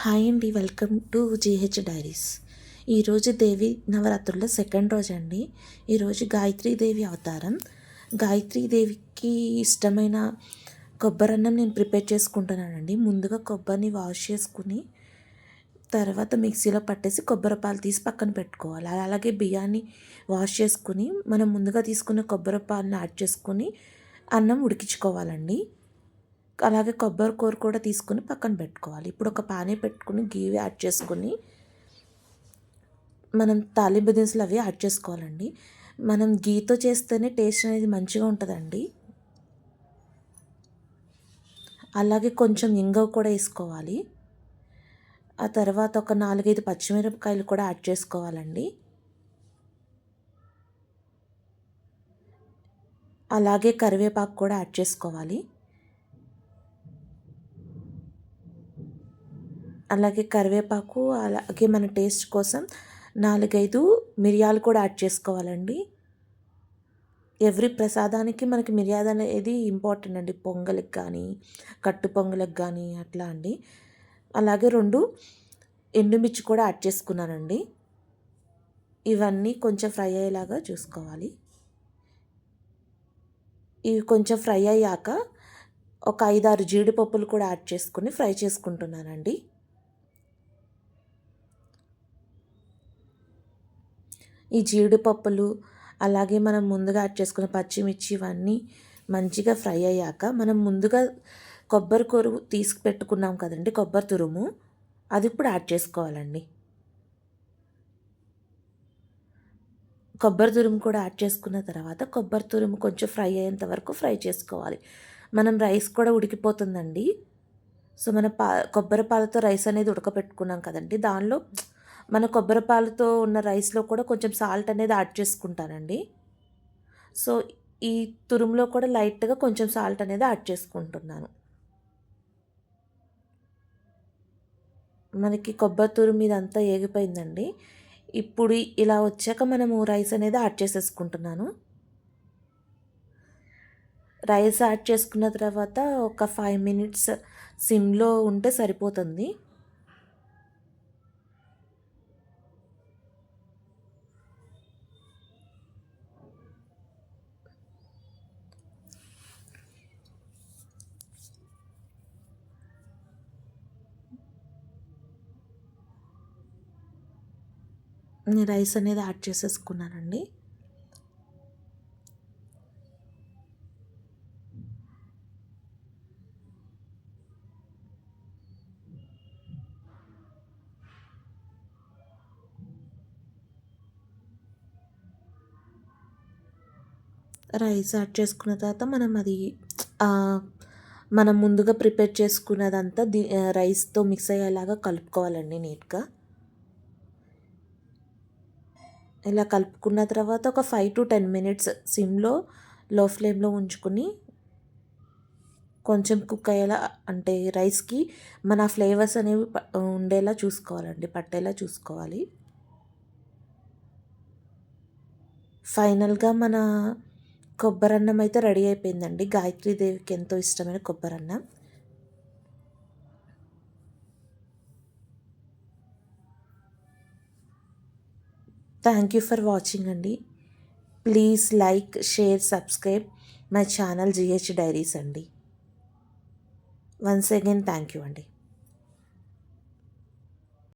Hi అండి, welcome to GH diaries. ఈరోజు దేవి నవరాత్రుల్లో సెకండ్ రోజు అండి. ఈరోజు గాయత్రీదేవి అవతారం. గాయత్రీదేవికి ఇష్టమైన కొబ్బరన్నం నేను ప్రిపేర్ చేసుకుంటున్నానండి. ముందుగా కొబ్బరిని వాష్ చేసుకుని తర్వాత మిక్సీలో పట్టేసి కొబ్బరి పాలు తీసి పక్కన పెట్టుకోవాలి. అలాగే బియ్యాన్ని వాష్ చేసుకుని మనం ముందుగా తీసుకున్న కొబ్బరి పాలను యాడ్ చేసుకుని అన్నం ఉడికించుకోవాలండి. అలాగే కొబ్బరి కూర కూడా తీసుకుని పక్కన పెట్టుకోవాలి. ఇప్పుడు ఒక పానీ పెట్టుకుని గీ యాడ్ చేసుకుని మనం తాలింపు దినుసులు అవి యాడ్ చేసుకోవాలండి. మనం గీతో చేస్తేనే టేస్ట్ అనేది మంచిగా ఉంటుందండి. అలాగే కొంచెం ఇంగువ కూడా వేసుకోవాలి. ఆ తర్వాత ఒక 4-5 పచ్చిమిరపకాయలు కూడా యాడ్ చేసుకోవాలండి. అలాగే కరివేపాకు కూడా యాడ్ చేసుకోవాలి. అలాగే కరివేపాకు, అలాగే మన టేస్ట్ కోసం 4-5 మిరియాలు కూడా యాడ్ చేసుకోవాలండి. ఎవ్రీ ప్రసాదానికి మనకి మిరియాలు అనేది ఇంపార్టెంట్ అండి. పొంగలికి కానీ, కట్టు పొంగలికి కానీ అట్లా అండి. అలాగే 2 ఎండుమిర్చి కూడా యాడ్ చేసుకున్నానండి. ఇవన్నీ కొంచెం ఫ్రై అయ్యేలాగా చూసుకోవాలి. ఇవి కొంచెం ఫ్రై అయ్యాక ఒక 5-6 జీడిపప్పులు కూడా యాడ్ చేసుకుని ఫ్రై చేసుకుంటున్నానండి. ఈ జీడిపప్పులు అలాగే మనం ముందుగా యాడ్ చేసుకున్న పచ్చిమిర్చి ఇవన్నీ మంచిగా ఫ్రై అయ్యాక మనం ముందుగా కొబ్బరి కొరువు తీసి పెట్టుకున్నాం కదండి, కొబ్బరి తురుము, అది ఇప్పుడు యాడ్ చేసుకోవాలండి. కొబ్బరి తురుము కూడా యాడ్ చేసుకున్న తర్వాత కొబ్బరి తురుము కొంచెం ఫ్రై అయ్యేంత వరకు ఫ్రై చేసుకోవాలి. మనం రైస్ కూడా ఉడికిపోతుందండి. సో మన కొబ్బరి పాలతో రైస్ అనేది ఉడకపెట్టుకున్నాం కదండి, దానిలో మన కొబ్బరి పాలతో ఉన్న రైస్లో కూడా కొంచెం సాల్ట్ అనేది యాడ్ చేసుకుంటానండి. సో ఈ తురుములో కూడా లైట్గా కొంచెం సాల్ట్ అనేది యాడ్ చేసుకుంటున్నాను. మనకి కొబ్బరి తురుము ఇదంతా ఏగిపోయిందండి. ఇప్పుడు ఇలా వచ్చాక మనము రైస్ అనేది యాడ్ చేసేసుకుంటున్నాను. రైస్ యాడ్ చేసుకున్న తర్వాత ఒక 5 మినిట్స్ సిమ్లో ఉంటే సరిపోతుంది. నేను రైస్ అనేది యాడ్ చేసేసుకున్నానండి. రైస్ యాడ్ చేసుకున్న తర్వాత మనం ముందుగా ప్రిపేర్ చేసుకున్నదంతా రైస్తో మిక్స్ అయ్యేలాగా కలుపుకోవాలండి నీట్గా. ఇలా కలుపుకున్న తర్వాత ఒక 5-10 మినిట్స్ సిమ్లో లో ఫ్లేమ్లో ఉంచుకుని కొంచెం కుక్ అయ్యేలా, అంటే రైస్కి మన ఫ్లేవర్స్ అనేవి ఉండేలా చూసుకోవాలండి, పట్టేలా చూసుకోవాలి. ఫైనల్గా మన కొబ్బరన్నం అయితే రెడీ అయిపోయిందండి. గాయత్రీదేవికి ఎంతో ఇష్టమైన కొబ్బరన్నం. థ్యాంక్ యూ ఫర్ వాచింగ్ అండి. Please like, share, subscribe my channel GH diaries అండి. వన్స్ అగైన్ థ్యాంక్ యూ అండి.